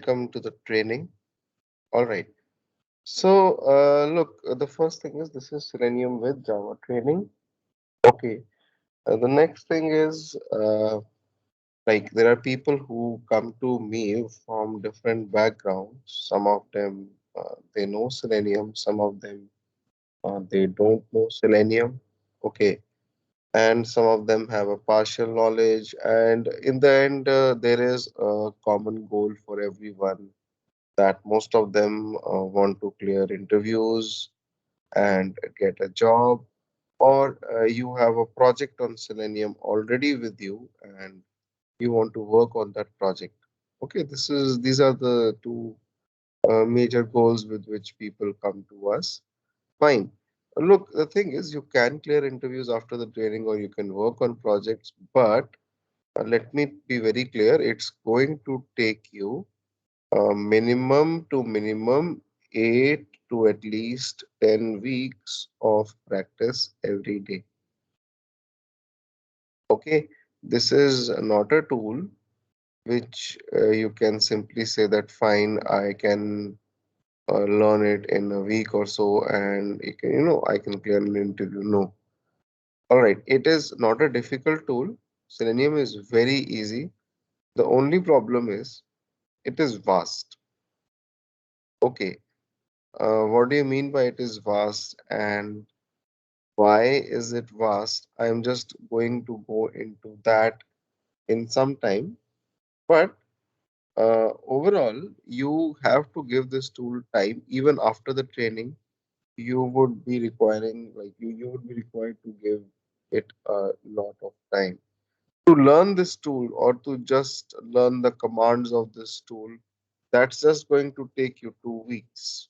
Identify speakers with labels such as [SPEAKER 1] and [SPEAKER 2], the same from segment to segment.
[SPEAKER 1] Welcome to the training. All right. So, look, the first thing is this is Selenium with Java training. Okay. The next thing is like there are people who come to me from different backgrounds. Some of them they know Selenium, some of them they don't know Selenium. Okay. And some of them have a partial knowledge. And in the end, there is a common goal for everyone that most of them want to clear interviews and get a job, or you have a project on Selenium already with you and you want to work on that project. Okay, these are the two major goals with which people come to us. Fine. Look, the thing is, you can clear interviews after the training, or you can work on projects, but let me be very clear, it's going to take you minimum to minimum 8 to at least 10 weeks of practice every day. Okay, this is not a tool which you can simply say that fine, I can learn it in a week or so and I can clear an interview. No. All right, it is not a difficult tool. Selenium is very easy. The only problem is it is vast. Okay, what do you mean by it is vast and why is it vast? I am just going to go into that in some time. But overall, you have to give this tool time. Even after the training, you would be requiring, like you would be required to give it a lot of time. To learn this tool or to just learn the commands of this tool, that's just going to take you 2 weeks.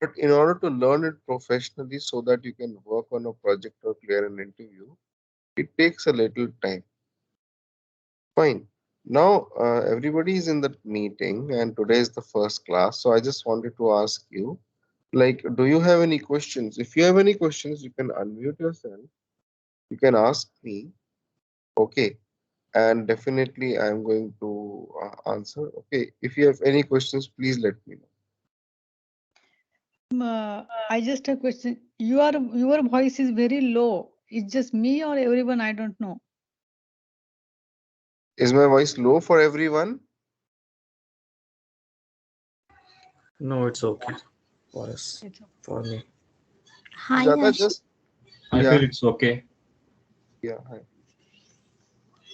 [SPEAKER 1] But in order to learn it professionally so that you can work on a project or clear an interview, it takes a little time. Fine. Now, everybody is in the meeting, and today is the first class. So I just wanted to ask you, like, do you have any questions? If you have any questions, you can unmute yourself. You can ask me. Okay. And definitely, I'm going to answer. Okay. If you have any questions, please let me know.
[SPEAKER 2] I just a question. Your voice is very low. It's just me or everyone? I don't know.
[SPEAKER 1] Is my voice low for everyone?
[SPEAKER 3] No, it's okay for us.
[SPEAKER 2] It's okay.
[SPEAKER 3] For me.
[SPEAKER 4] Hi,
[SPEAKER 1] Sujata,
[SPEAKER 4] Ash.
[SPEAKER 1] just,
[SPEAKER 5] I
[SPEAKER 1] yeah,
[SPEAKER 5] feel it's okay.
[SPEAKER 1] yeah. Hi.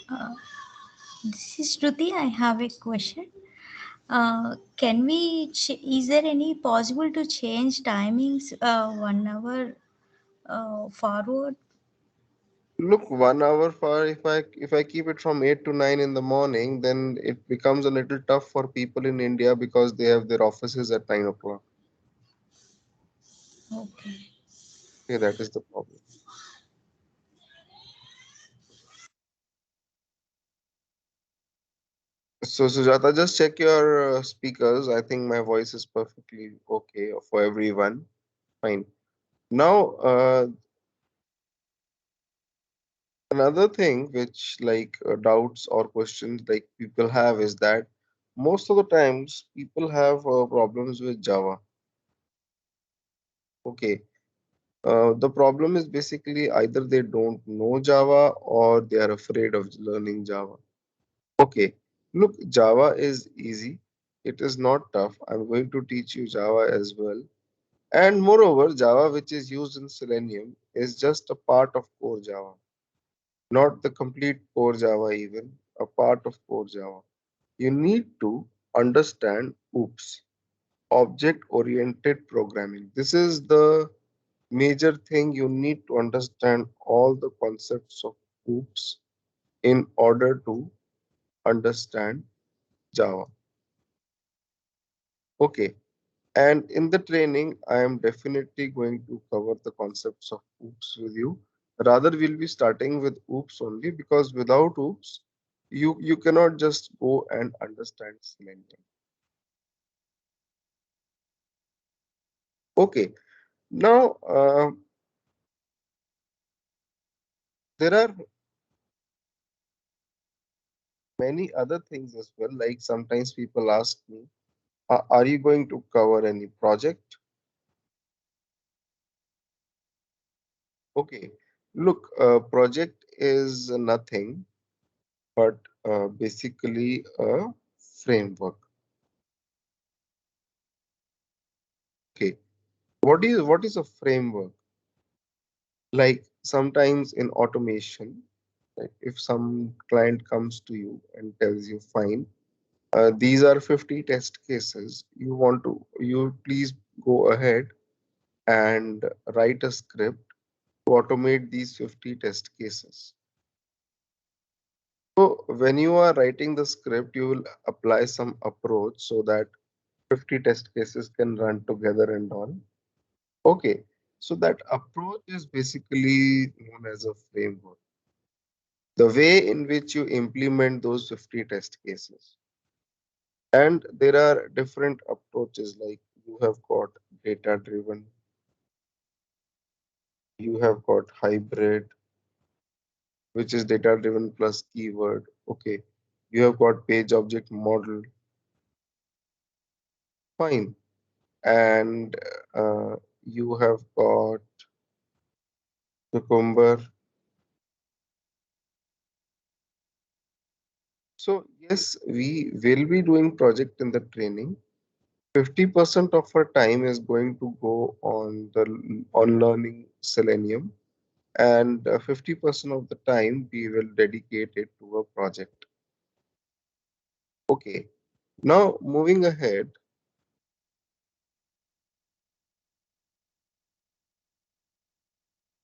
[SPEAKER 4] Uh, this is Shruti. I have a question. Can we? Is there any possible to change timings 1 hour forward?
[SPEAKER 1] Look, 1 hour for if I keep it from 8 to 9 in the morning, then it becomes a little tough for people in India because they have their offices at 9 o'clock.
[SPEAKER 4] Okay.
[SPEAKER 1] Okay, that is the problem. So Sujata, just check your speakers. I think my voice is perfectly okay for everyone. Fine. Now, another thing which like doubts or questions like people have is that most of the times people have problems with Java. Okay. The problem is basically either they don't know Java or they are afraid of learning Java. Okay, look, Java is easy. It is not tough. I'm going to teach you Java as well. And moreover, Java, which is used in Selenium, is just a part of core Java, not the complete core Java, even a part of core Java. You need to understand OOPS, object oriented programming. This is the major thing. You need to understand all the concepts of OOPS in order to understand Java. Okay. And in the training, I am definitely going to cover the concepts of OOPS with you. Rather, we'll be starting with OOPS only because without OOPS, you cannot just go and understand Selenium. Okay. Now, there are many other things as well. Like sometimes people ask me, are you going to cover any project? Okay, look, project is nothing but basically a framework. Okay, what is a framework? Like sometimes in automation, like if some client comes to you and tells you, fine, these are 50 test cases. You please go ahead and write a script to automate these 50 test cases. So when you are writing the script, you will apply some approach so that 50 test cases can run together and all. Okay, so that approach is basically known as a framework. The way in which you implement those 50 test cases. And there are different approaches, like you have got data driven, you have got hybrid, which is data driven plus keyword. Okay, you have got page object model, fine, and you have got cucumber. So yes, we will be doing project in the training. 50% of our time is going to go on learning Selenium, and 50% of the time we will dedicate it to a project. Okay, now moving ahead,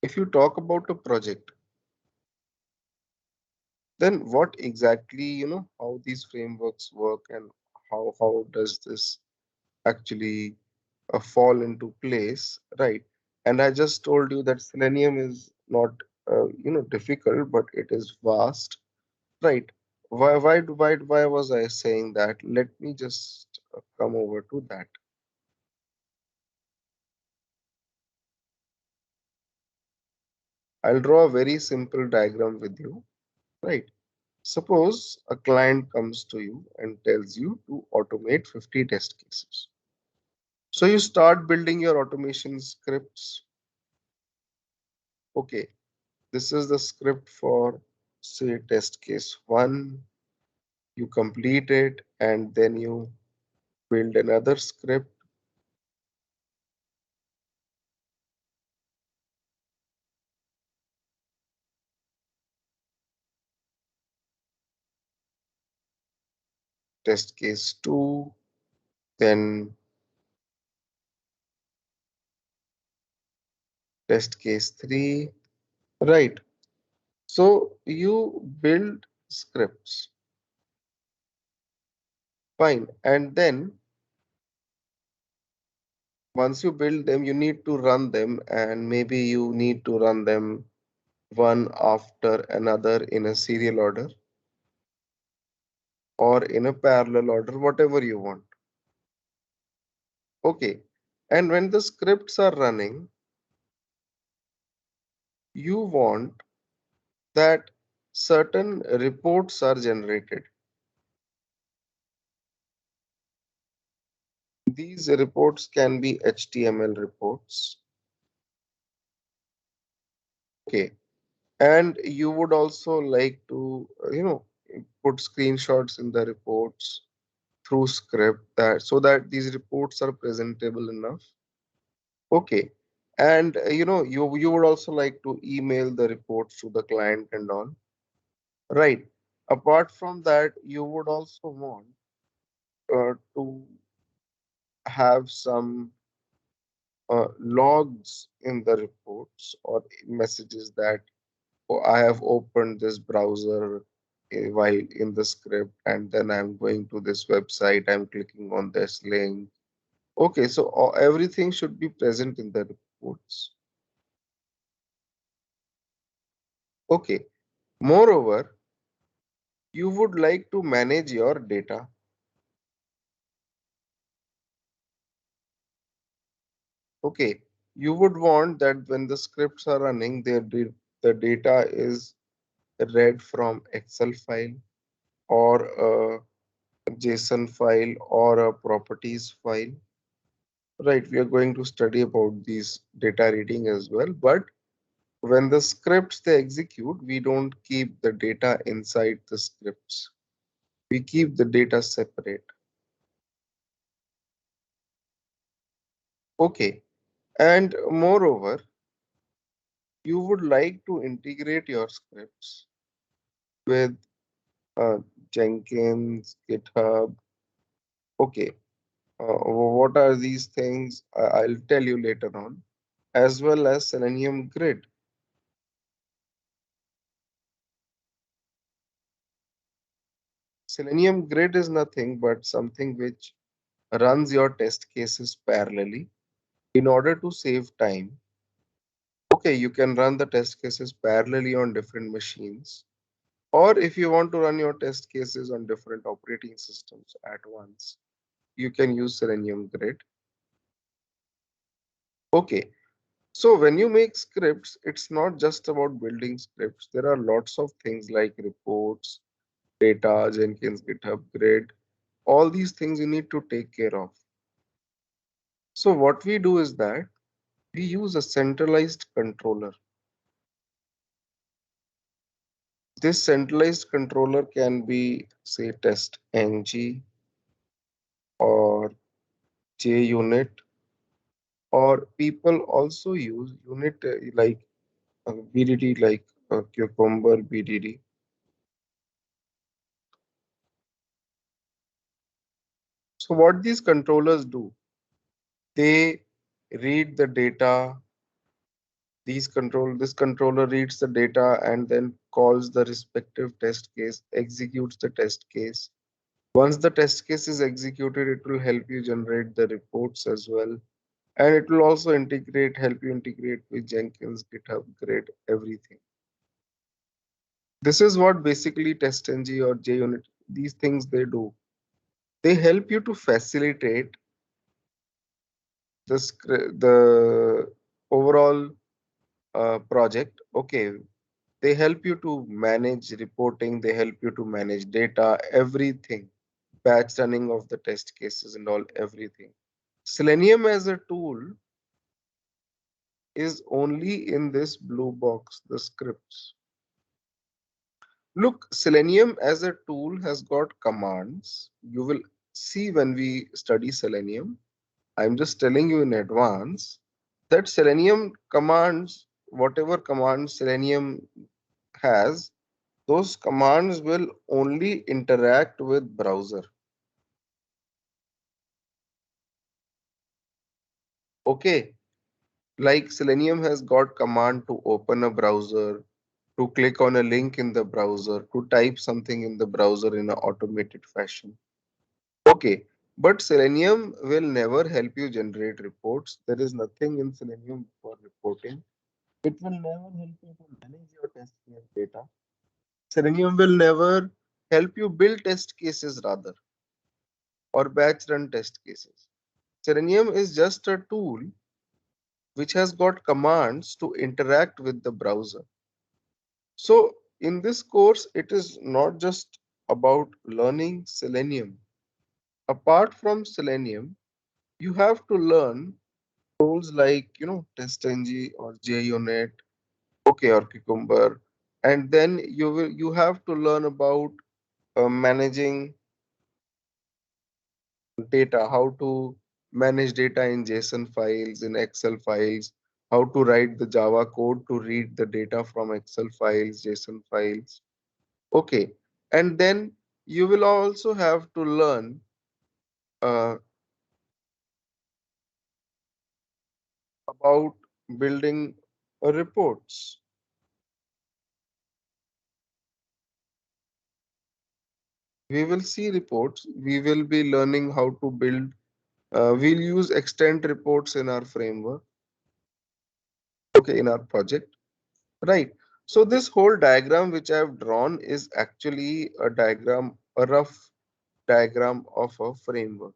[SPEAKER 1] if you talk about a project, then what exactly, how these frameworks work, and how does this actually fall into place, right? And I just told you that Selenium is not difficult, but it is vast, right? Why was I saying that? Let me just come over to that. I'll draw a very simple diagram with you, right? Suppose a client comes to you and tells you to automate 50 test cases. So you start building your automation scripts. Okay, this is the script for, say, test case 1. You complete it and then you build another script, test case 2, then test case 3, right? So you build scripts, fine. And then once you build them, you need to run them, and maybe you need to run them one after another in a serial order or in a parallel order, whatever you want. Okay. And when the scripts are running, you want that certain reports are generated. These reports can be HTML reports. Okay. And you would also like to, put screenshots in the reports through script, that so that these reports are presentable enough. Okay. And you would also like to email the reports to the client and all. Right. Apart from that, you would also want to have some logs in the reports or messages that, oh, I have opened this browser while in the script, and then I'm going to this website, I'm clicking on this link. Okay, so everything should be present in the reports. Okay. Moreover, you would like to manage your data. Okay. You would want that when the scripts are running, the data is read from Excel file or a JSON file or a properties file. Right, we are going to study about these data reading as well, but when the scripts they execute, we don't keep the data inside the scripts. We keep the data separate. Okay, and moreover, you would like to integrate your scripts with uh, Jenkins, GitHub. Okay, what are these things? I'll tell you later on, as well as Selenium Grid. Selenium Grid is nothing but something which runs your test cases parallelly in order to save time. Okay, you can run the test cases parallelly on different machines, or if you want to run your test cases on different operating systems at once, you can use Selenium Grid. Okay, so when you make scripts, it's not just about building scripts. There are lots of things like reports, data, Jenkins, GitHub, Grid. All these things you need to take care of. So what we do is that we use a centralized controller. This centralized controller can be, say, test ng or JUnit, or people also use unit like BDD, like Cucumber BDD. So what these controllers do, they read the data. This controller reads the data and then calls the respective test case, executes the test case. Once the test case is executed, it will help you generate the reports as well. And it will also help you integrate with Jenkins, GitHub, Grid, everything. This is what basically TestNG or JUnit, these things they do. They help you to facilitate the overall project. Okay, they help you to manage reporting, they help you to manage data, everything, batch running of the test cases and all, everything. Selenium as a tool is only in this blue box, the scripts. Look, Selenium as a tool has got commands. You will see when we study Selenium. I'm just telling you in advance that Selenium commands, whatever commands Selenium has, those commands will only interact with browser. Okay, like Selenium has got command to open a browser, to click on a link in the browser, to type something in the browser in an automated fashion. Okay, but Selenium will never help you generate reports. There is nothing in Selenium for reporting. It will never help you to manage your test case data. Selenium will never help you build test cases rather, or batch run test cases. Selenium is just a tool which has got commands to interact with the browser. So in this course, it is not just about learning Selenium. Apart from Selenium, you have to learn tools like TestNG or JUnit, okay, or Cucumber, and then you have to learn about managing data, how to manage data in JSON files, in Excel files, how to write the Java code to read the data from Excel files, JSON files. Okay, and then you will also have to learn uh, about building reports. We will see reports. We will be learning how to build. We'll use extend reports in our framework, okay, in our project, right? So this whole diagram which I have drawn is actually a diagram, a rough diagram of a framework.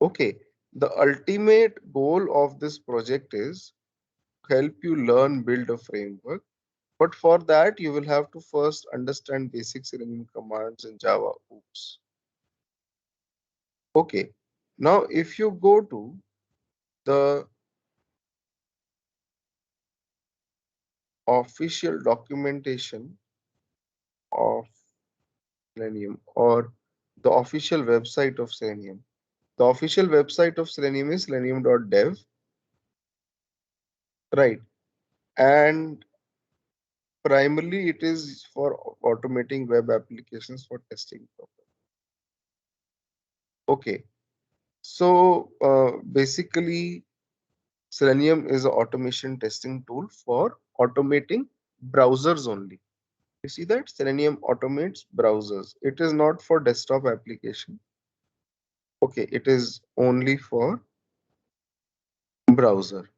[SPEAKER 1] Okay, the ultimate goal of this project is help you learn, build a framework. But for that, you will have to first understand basic Selenium commands in Java. Oops. Okay. Now, if you go to the official documentation of Selenium or the official website of Selenium, the official website of Selenium is selenium.dev, right? And primarily it is for automating web applications for testing purpose. Okay. So basically, Selenium is an automation testing tool for automating browsers only. You see that Selenium automates browsers. It is not for desktop application. Okay, it is only for browser.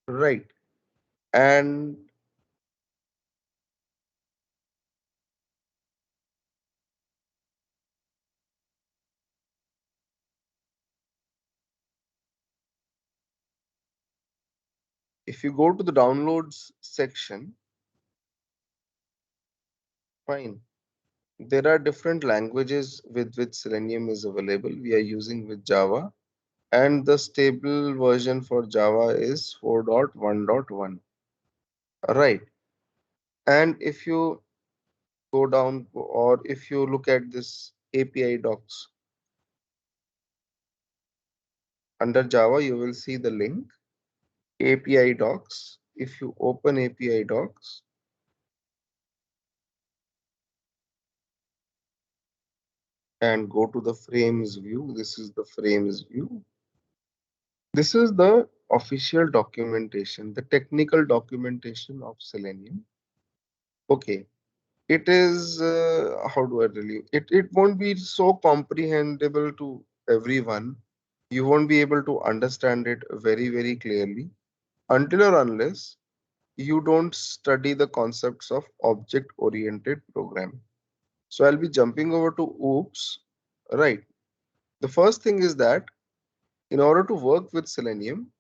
[SPEAKER 1] Right. And if you go to the downloads section, fine. There are different languages with which Selenium is available. We are using with Java, and the stable version for Java is 4.1.1. Right. And if you go down or if you look at this API docs under Java, you will see the link API docs. If you open API docs and go to the frames view, this is the frames view. This is the official documentation, the technical documentation of Selenium. Okay, it is, how do I tell you? It won't be so comprehensible to everyone. You won't be able to understand it very, very clearly until or unless you don't study the concepts of object-oriented programming. So I'll be jumping over to OOPS. Right. The first thing is that in order to work with Selenium,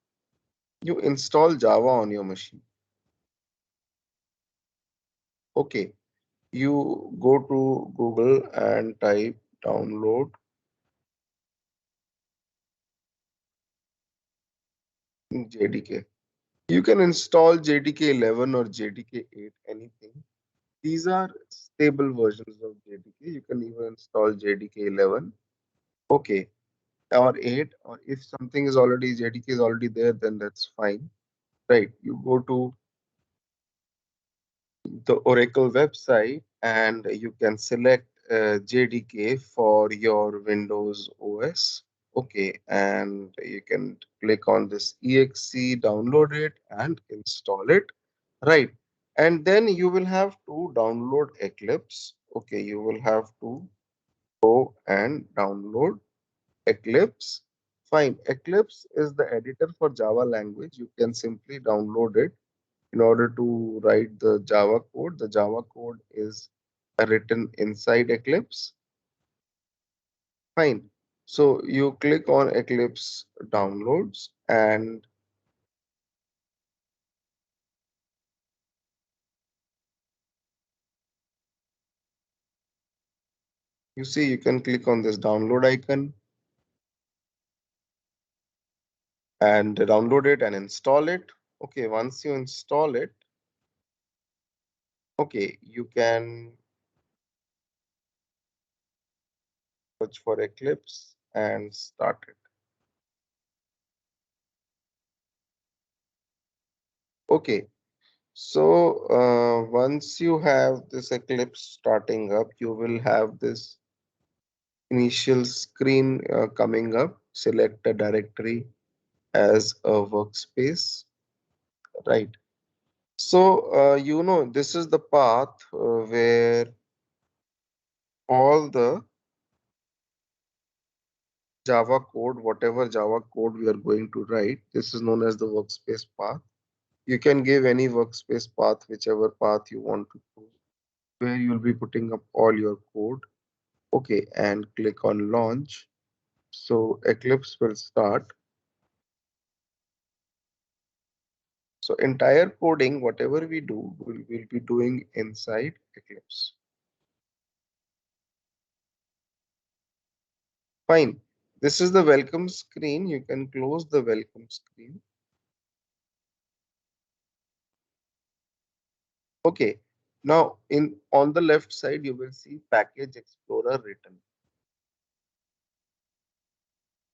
[SPEAKER 1] you install Java on your machine. Okay. You go to Google and type download JDK. You can install JDK 11 or JDK 8, anything. These are stable versions of JDK. You can even install JDK 11. Okay. Or 8, or if something is already JDK is already there, then that's fine. Right. You go to the Oracle website and you can select JDK for your Windows OS. Okay, and you can click on this exe, download it, and install it. Right. And then you will have to download Eclipse. Okay, you will have to go and download Eclipse. Fine. Eclipse is the editor for Java language. You can simply download it in order to write the Java code. The Java code is written inside Eclipse. Fine. So you click on Eclipse downloads and you see you can click on this download icon and download it and install it. Okay, once you install it, okay, you can search for Eclipse and start it. Okay, so once you have this Eclipse starting up, you will have this initial screen coming up. Select a directory as a workspace, right? So, this is the path where all the Java code, whatever Java code we are going to write, this is known as the workspace path. You can give any workspace path, whichever path you want to do, where you'll be putting up all your code. Okay, and click on launch. So Eclipse will start. So entire coding, whatever we do, we'll be doing inside Eclipse. Fine. This is the welcome screen. You can close the welcome screen. Okay. Now on the left side, you will see Package Explorer written.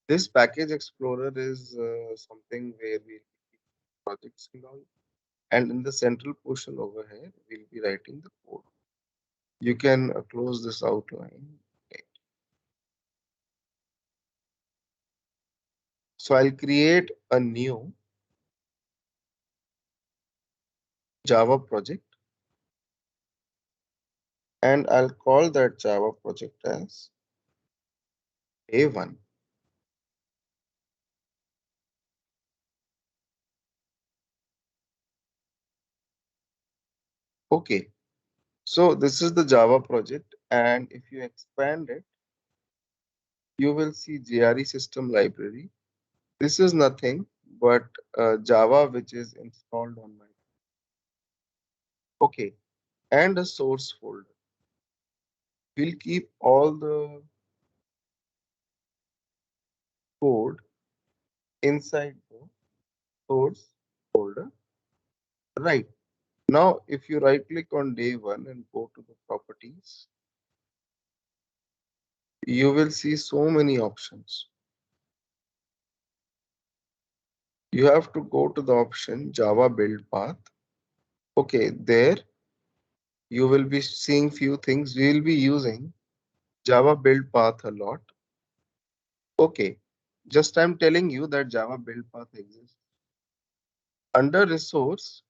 [SPEAKER 1] This Package Explorer is something where we projects and all. And in the central portion over here, we'll be writing the code. You can close this outline. Okay. So I'll create a new Java project and I'll call that Java project as A1. Okay. So this is the Java project, and if you expand it, you will see JRE system library. This is nothing but Java which is installed on my. Okay, and a source folder. We'll keep all the code inside the source folder. Right. Now, if you right click on day one and go to the properties, you will see so many options. You have to go to the option Java build path. Okay, there you will be seeing few things. We will be using Java build path a lot. Okay, just I'm telling you that Java build path exists. Under resource,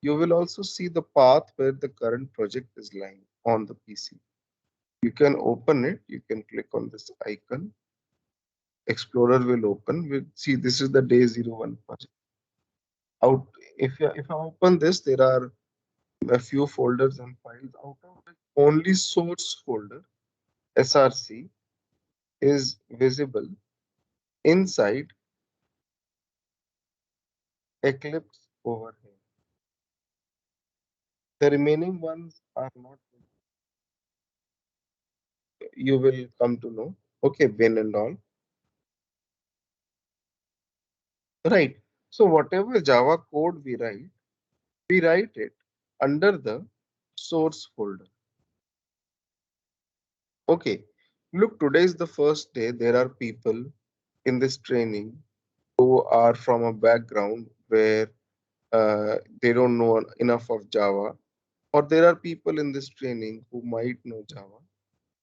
[SPEAKER 1] you will also see the path where the current project is lying on the PC. You can open it. You can click on this icon. Explorer will open. We'll see this is the day 01 project. Out if I open this, there are a few folders and files out of which only source folder SRC is visible inside Eclipse over here. The remaining ones are not. You will come to know. Okay, bin and all. Right. So whatever Java code we write it under the source folder. Okay. Look, today is the first day. There are people in this training who are from a background where they don't know enough of Java, or there are people in this training who might know Java.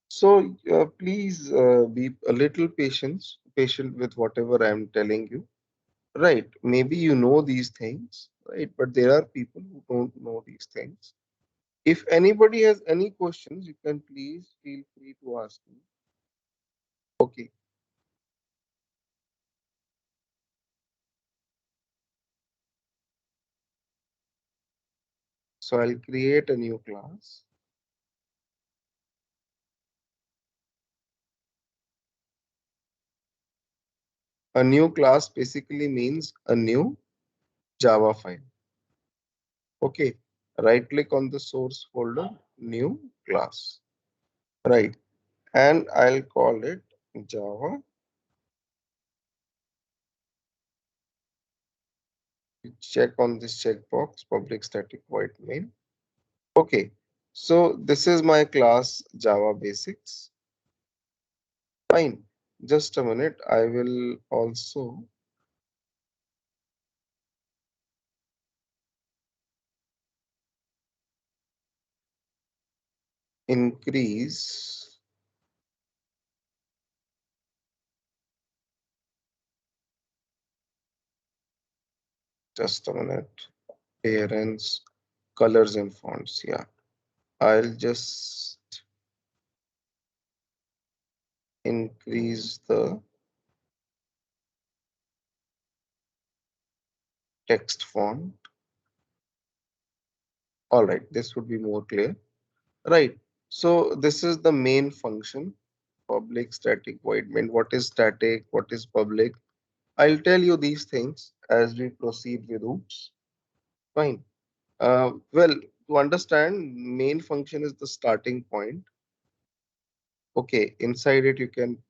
[SPEAKER 1] So please be a little patient with whatever I am telling you. Right? Maybe you know these things, right? But there are people who don't know these things. If anybody has any questions, you can please feel free to ask me. Okay. So I'll create a new class. A new class basically means a new Java file. Okay. Right click on the source folder, new class. Right. And I'll call it Java. Check on this checkbox, public static void main. Okay. So this is my class Java basics. Fine. Just a minute. I will also increase just a minute. Appearance, colors and fonts. Yeah. I'll just increase the text font. All right. This would be more clear. Right. So this is the main function. Public static void main. What is static? What is public? I'll tell you these things as we proceed with oops. Fine. Well, to understand, main function is the starting point. Okay, inside it you can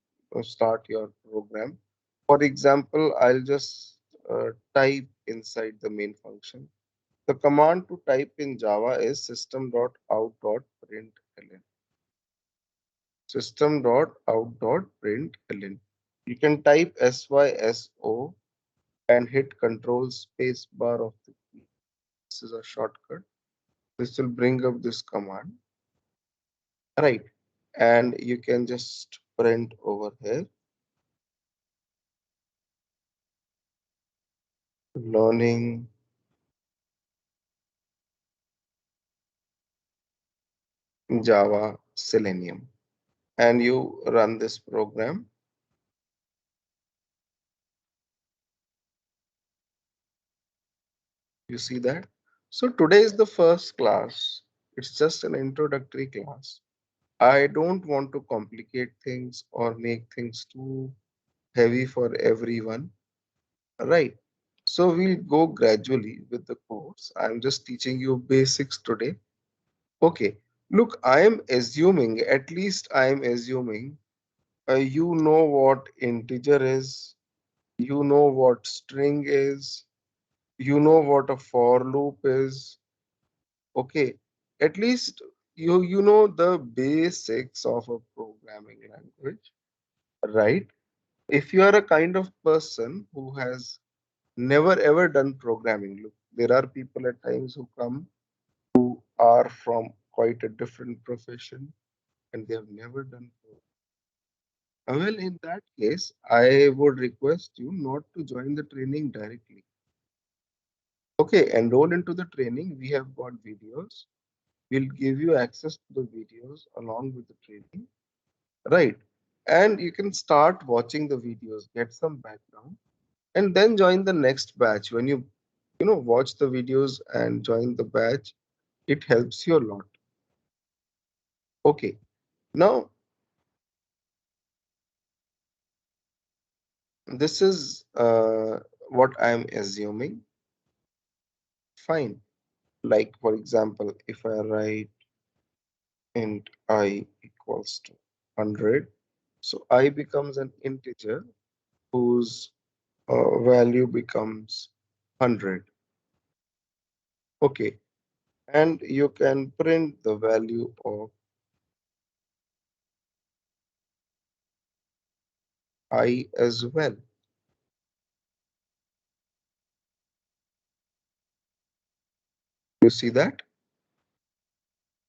[SPEAKER 1] start your program. For example, I'll just type inside the main function. The command to type in Java is system.out.println. System.out.println. You can type syso and hit control space bar of the key. This is a shortcut. This will bring up this command, right? And you can just print over here, learning Java Selenium. And you run this program. You see that? So today is the first class. It's just an introductory class. I don't want to complicate things or make things too heavy for everyone, right? So we'll go gradually with the course. I'm just teaching you basics today. Okay. Look, I am assuming, at least I am assuming, you know what integer is, you know what string is, you know what a for loop is. Okay, at least you know the basics of a programming language, right? If you are a kind of person who has never ever done programming, look, there are people at times who come who are from quite a different profession and they have never done programming. Well, in that case, I would request you not to join the training directly. Okay, enroll into the training. We have got videos. We'll give you access to the videos along with the training, right? And you can start watching the videos, get some background, and then join the next batch. When you watch the videos and join the batch, it helps you a lot. Okay, now this is what I'm assuming. Fine. Like for example, if I write int I equals to 100, so I becomes an integer whose value becomes 100. Okay, and you can print the value of I as well. You see that?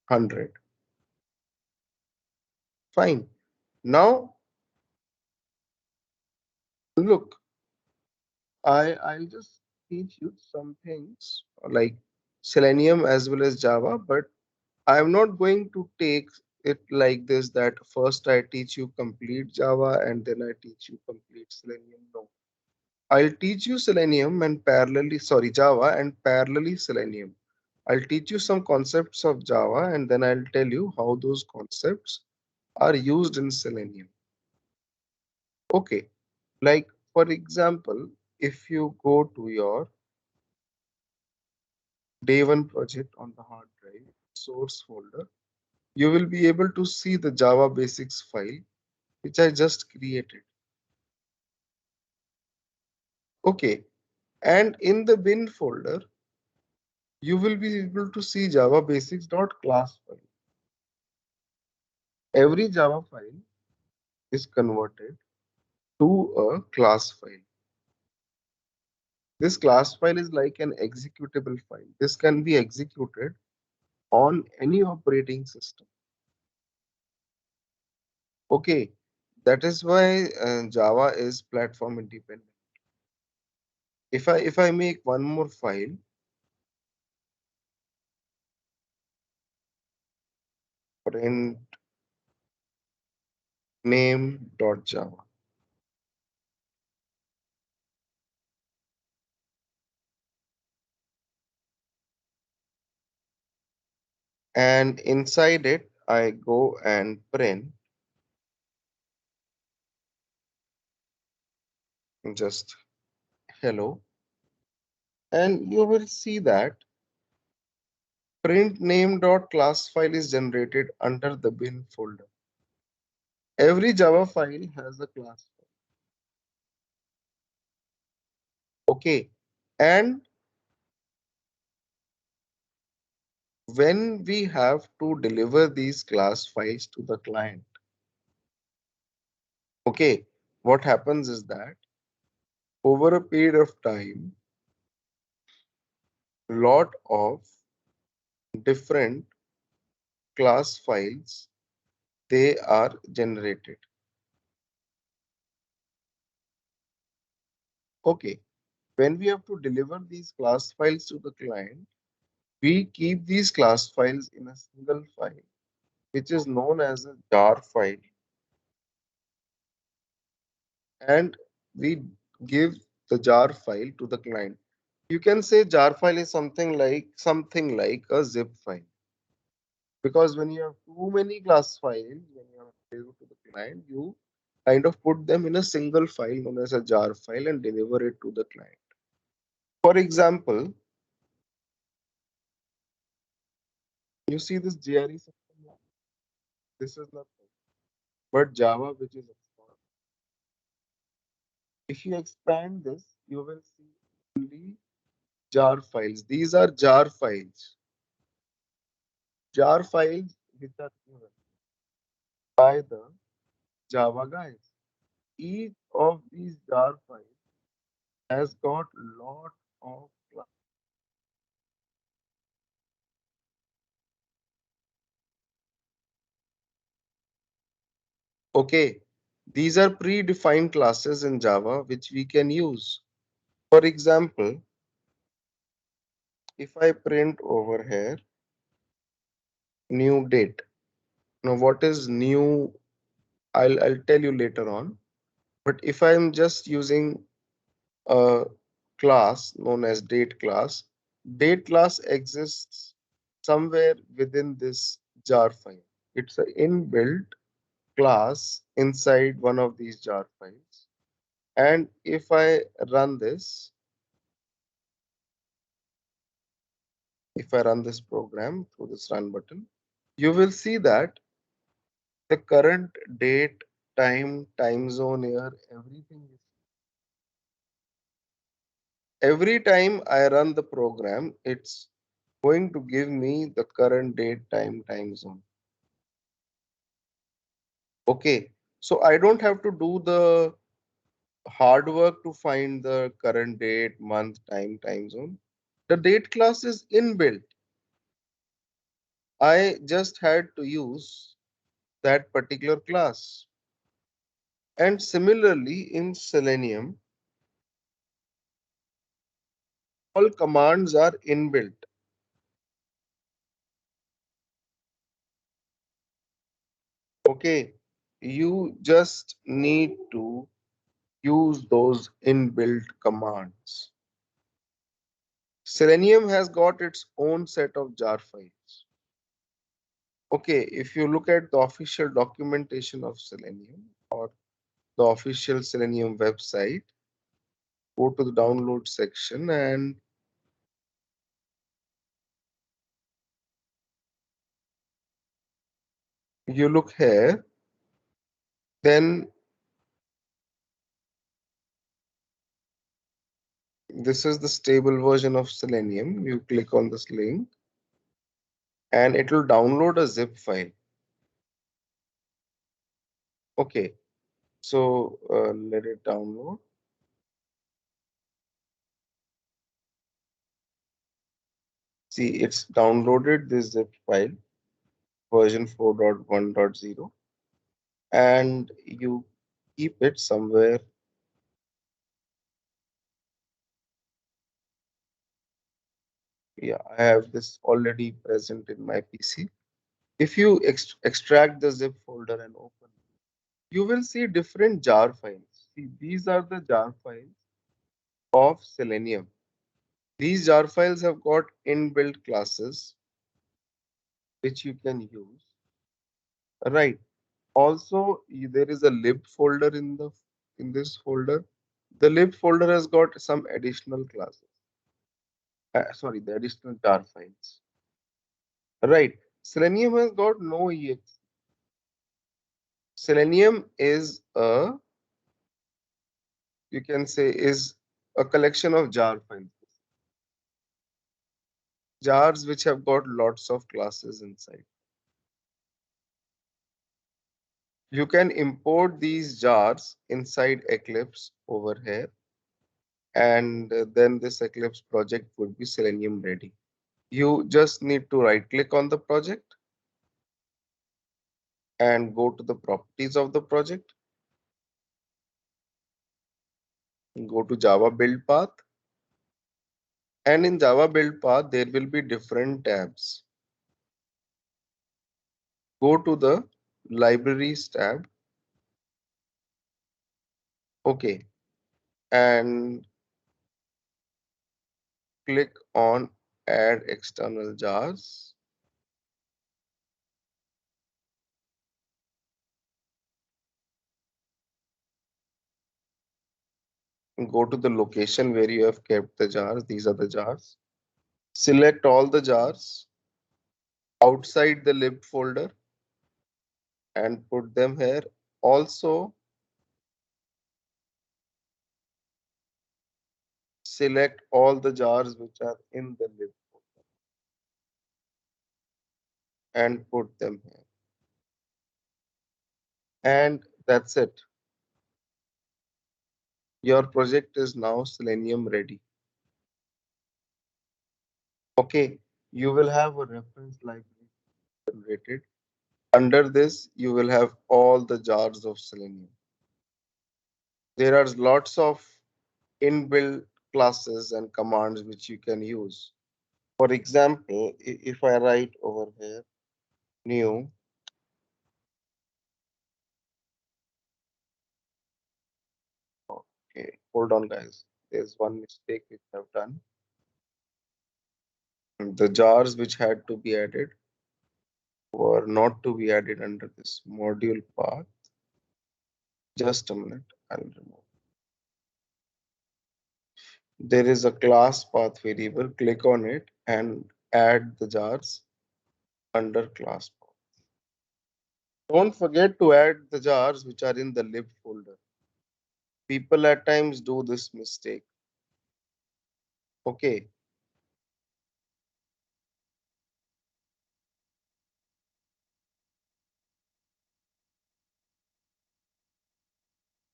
[SPEAKER 1] 100. Fine. Now, look, I'll just teach you some things like Selenium as well as Java, but I'm not going to take it like this that first I teach you complete Java and then I teach you complete Selenium. No. I'll teach you Selenium and parallelly, sorry, Java and parallelly Selenium. I'll teach you some concepts of Java and then I'll tell you how those concepts are used in Selenium. Okay, like for example, if you go to your day one project on the hard drive, source folder, you will be able to see the Java basics file which I just created. Okay, and in the bin folder, you will be able to see Java basics.class file. Every Java file is converted to a class file. This class file is like an executable file. This can be executed on any operating system. Okay, that is why Java is platform independent. If I make one more file, print name.java, and inside it I go and print just hello. and you will see that print name.class file is generated under the bin folder. Every Java file has a class file. Okay, and when we have to deliver these class files to the client, okay, what happens is that over a period of time, lot of different class files they are generated. Okay, when we have to deliver these class files to the client, we keep these class files in a single file, which is known as a jar file, and we give the jar file to the client. You can say jar file is something like a zip file, because when you have too many class files, when you have to deliver to the client, you kind of put them in a single file known as a jar file and deliver it to the client. For example, you see this GRE section here? This is nothing but Java, which is expanded. If you expand this, you will see only jar files. These are jar files which are given by the Java guys. Each of these jar files has got lot of class. Okay, these are predefined classes in Java which we can use. For example, if I print over here new date. Now what is new? I'll tell you later on. But if I'm just using a class known as date class exists somewhere within this jar file. It's an inbuilt class inside one of these jar files. And if I run this, if I run this program through this run button, you will see that the current date, time zone here, everything is. Every time I run the program, it's going to give me the current date, time zone. Okay, so I don't have to do the hard work to find the current date, month, time zone. The date class is inbuilt. I just had to use that particular class. And similarly, in Selenium, all commands are inbuilt. Okay, you just need to use those inbuilt commands. Selenium has got its own set of jar files. Okay, if you look at the official documentation of Selenium or the official Selenium website, go to the download section and you look here, then this is the stable version of Selenium. You click on this link and it will download a zip file. Okay, so let it download. See, it's downloaded this zip file version 4.1.0 and you keep it somewhere. Yeah, I have this already present in my PC. If you extract the zip folder and open it, you will see different jar files. See, these are the jar files of Selenium. These jar files have got inbuilt classes which you can use. Right. Also, there is a lib folder in this folder. The lib folder has got some additional classes. sorry, the additional jar files. Right. Selenium has got no exe. Selenium is you can say, is a collection of jar files. Jars which have got lots of classes inside. You can import these jars inside Eclipse over here, and then this Eclipse project would be Selenium ready. You just need to right click on the project and go to the properties of the project, go to Java build path, and in Java build path there will be different tabs. Go to the libraries tab, okay, and click on add external jars. Go to the location where you have kept the jars. These are the jars. Select all the jars outside the lib folder and put them here. Also, select all the jars which are in the lib folder and put them here. And that's it. Your project is now Selenium ready. Okay, you will have a reference library generated. Under this, you will have all the jars of Selenium. There are lots of inbuilt classes and commands which you can use. For example, if I write over here, new, okay, hold on guys. There's one mistake which I've done. The jars which had to be added were not to be added under this module path. Just a minute, I'll remove. There is a class path variable, click on it and add the jars under class path. Don't forget to add the jars which are in the lib folder. People at times do this mistake. Okay.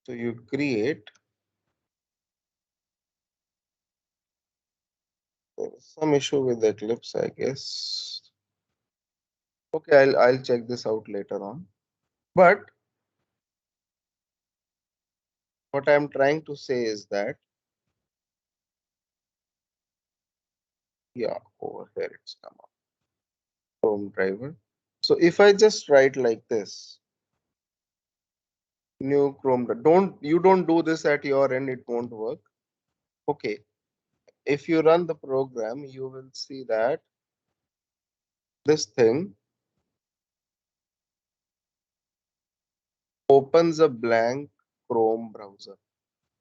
[SPEAKER 1] So you create, there is some issue with Eclipse, I guess. Okay, I'll check this out later on. But what I'm trying to say is that, yeah, over here it's come up. Chrome driver. So if I just write like this, new Chrome, don't do this at your end, it won't work. Okay. If you run the program, you will see that this thing opens a blank Chrome browser.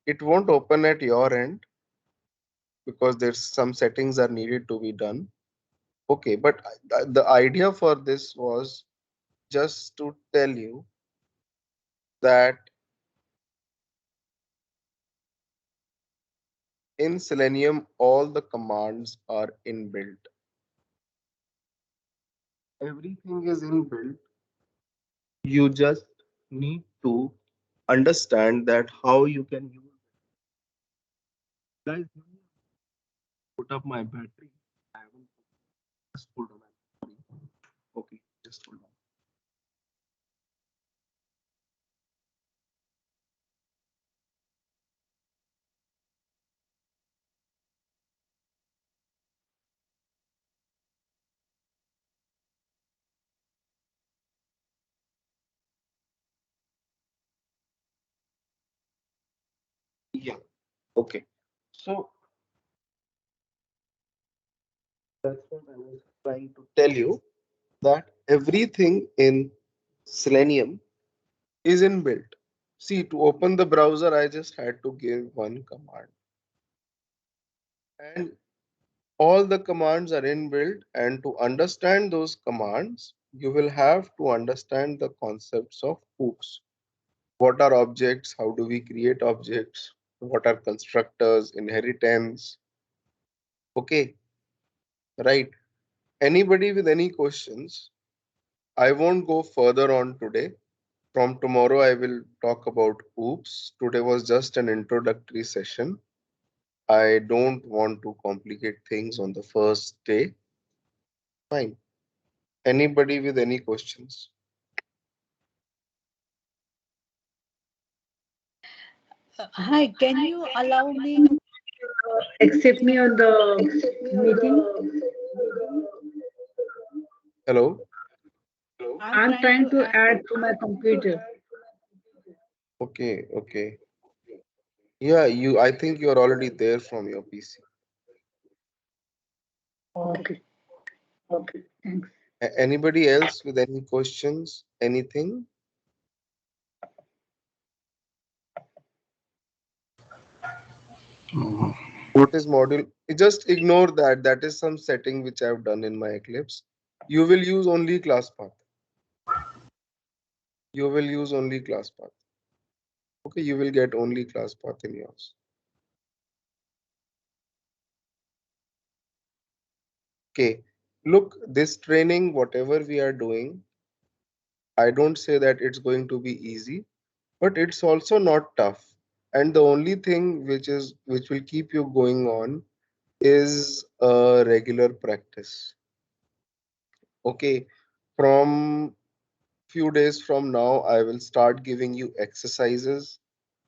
[SPEAKER 1] It won't open at your end because there's some settings are needed to be done. Okay, but the idea for this was just to tell you that in Selenium, all the commands are inbuilt. Everything is inbuilt. You just need to understand that how you can use it. Guys, let me put up my battery. I haven't just hold on. I'm sorry. Okay, just hold on. Yeah. Okay. So that's what I was trying to tell you, that everything in Selenium is inbuilt. See, to open the browser, I just had to give one command. And All the commands are inbuilt, and to understand those commands, you will have to understand the concepts of hooks. What are objects? How do we create objects? What are constructors, inheritance? Okay, right. Anybody with any questions? I won't go further on today. From tomorrow, I will talk about oops. Today was just an introductory session. I don't want to complicate things on the first day. Fine. Anybody with any questions?
[SPEAKER 5] Hi, can you allow me accept me on the meeting?
[SPEAKER 1] Hello?
[SPEAKER 5] I'm trying to add to my computer.
[SPEAKER 1] Okay, okay. Yeah, I think you are already there from your PC.
[SPEAKER 5] Okay, okay, thanks.
[SPEAKER 1] Anybody else with any questions? Anything? What is module? Just ignore that. That is some setting which I've done in my Eclipse. You will use only class path. You will use only class path. Okay, you will get only class path in yours. Okay, look, this training, whatever we are doing, I don't say that it's going to be easy, but it's also not tough. And the only thing which will keep you going on is regular practice. Okay, from few days from now, I will start giving you exercises.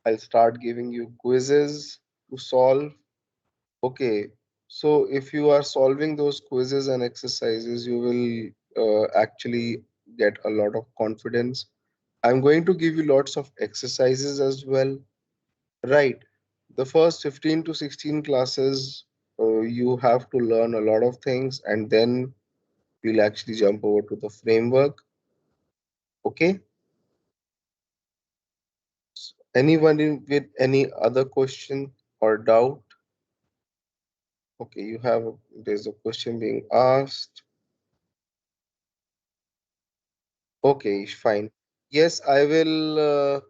[SPEAKER 1] I'll start giving you quizzes to solve. Okay, so if you are solving those quizzes and exercises, you will actually get a lot of confidence. I'm going to give you lots of exercises as well. Right. The first 15 to 16 classes, you have to learn a lot of things, and then we'll actually jump over to the framework. Okay. Anyone with any other question or doubt? Okay, there's a question being asked. Okay, fine. Yes, I will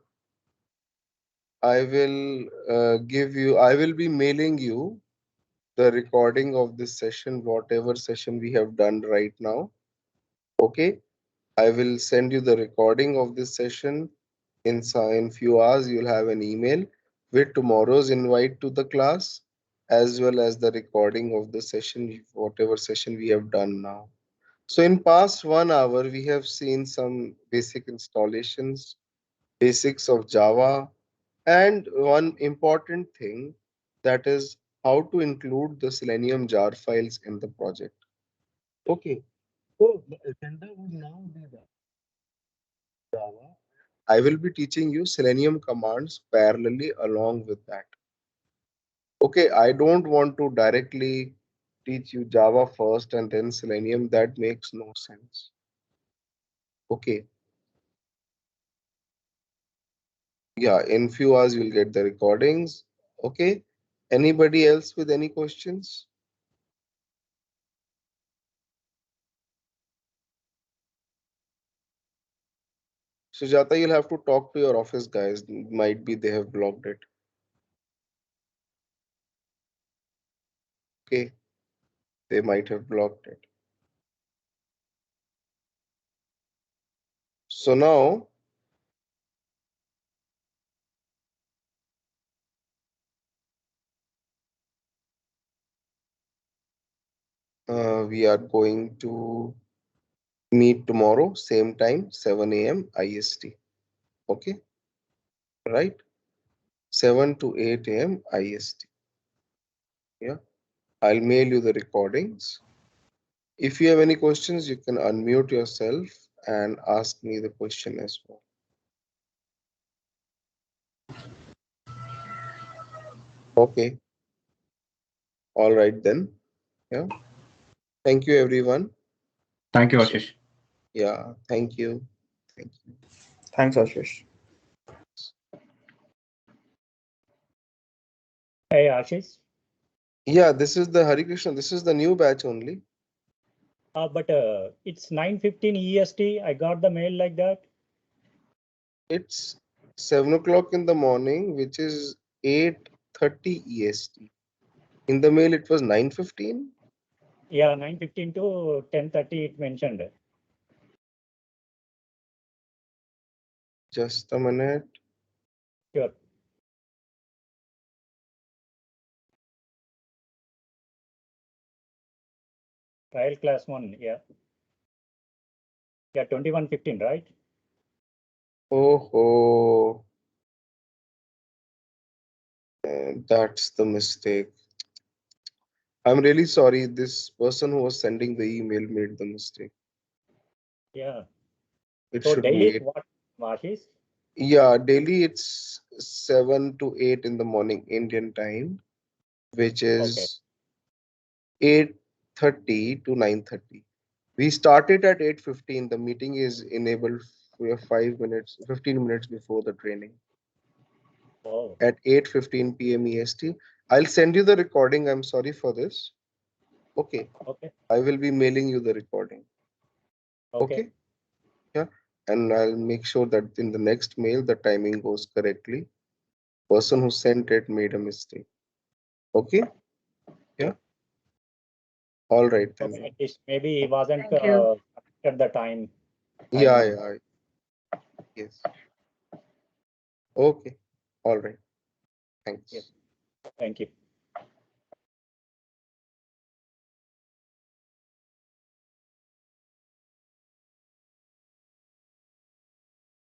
[SPEAKER 1] be mailing you the recording of this session, whatever session we have done right now. Okay, I will send you the recording of this session in few hours. You'll have an email with tomorrow's invite to the class as well as the recording of the session, whatever session we have done now. So in past 1 hour, we have seen some basic installations, basics of Java, and one important thing, that is how to include the Selenium jar files in the project. Okay, so the agenda would now be that Java. I will be teaching you Selenium commands parallelly along with that. Okay, I don't want to directly teach you Java first and then Selenium. That makes no sense. Okay, yeah, in few hours you'll get the recordings. Okay, anybody else with any questions? Sujata, you'll have to talk to your office guys. Might be they have blocked it. Okay, they might have blocked it. So now we are going to meet tomorrow, same time, 7 a.m. IST. Okay, right? 7 to 8 a.m. IST. Yeah, I'll mail you the recordings. If you have any questions, you can unmute yourself and ask me the question as well. Okay, all right then. Yeah, thank you everyone.
[SPEAKER 3] Thank you,
[SPEAKER 1] So,
[SPEAKER 3] Ashish.
[SPEAKER 1] yeah, thank you. Thank you.
[SPEAKER 3] Thanks, Ashish.
[SPEAKER 6] Hey, Ashish.
[SPEAKER 1] Yeah, this is the Hari Krishna. This is the new batch only.
[SPEAKER 6] But it's 9:15 EST. I got the mail like that.
[SPEAKER 1] It's 7 o'clock in the morning, which is 8:30 EST. In the mail, it was 9:15.
[SPEAKER 6] Yeah, 9:15 to 10:30 it mentioned.
[SPEAKER 1] Just a minute.
[SPEAKER 6] Sure. Trial class 1, yeah. Yeah, 21:15, right?
[SPEAKER 1] Oh, that's the mistake. I'm really sorry. This person who was sending the email made the mistake.
[SPEAKER 6] Yeah.
[SPEAKER 1] It
[SPEAKER 6] So
[SPEAKER 1] should
[SPEAKER 6] daily
[SPEAKER 1] be 8.
[SPEAKER 6] what, Ashish?
[SPEAKER 1] Yeah, daily it's 7 to 8 in the morning Indian time, which
[SPEAKER 6] Okay.
[SPEAKER 1] is 8:30 to 9:30. We started at 8:15. The meeting is enabled for 5 minutes, 15 minutes before the training.
[SPEAKER 6] Oh,
[SPEAKER 1] At 8:15 p.m. EST. I'll send you the recording. I'm sorry for this. Okay.
[SPEAKER 6] okay.
[SPEAKER 1] I will be mailing you the recording.
[SPEAKER 6] Okay.
[SPEAKER 1] Okay. Yeah. And I'll make sure that in the next mail the timing goes correctly. Person who sent it made a mistake. Okay. Yeah. All right then.
[SPEAKER 6] Okay. At least maybe he wasn't
[SPEAKER 5] Thank you.
[SPEAKER 6] at the time.
[SPEAKER 1] Yeah.
[SPEAKER 6] Timing.
[SPEAKER 1] Yeah. Yes. Okay. All right. Thanks.
[SPEAKER 6] Yes. Thank you.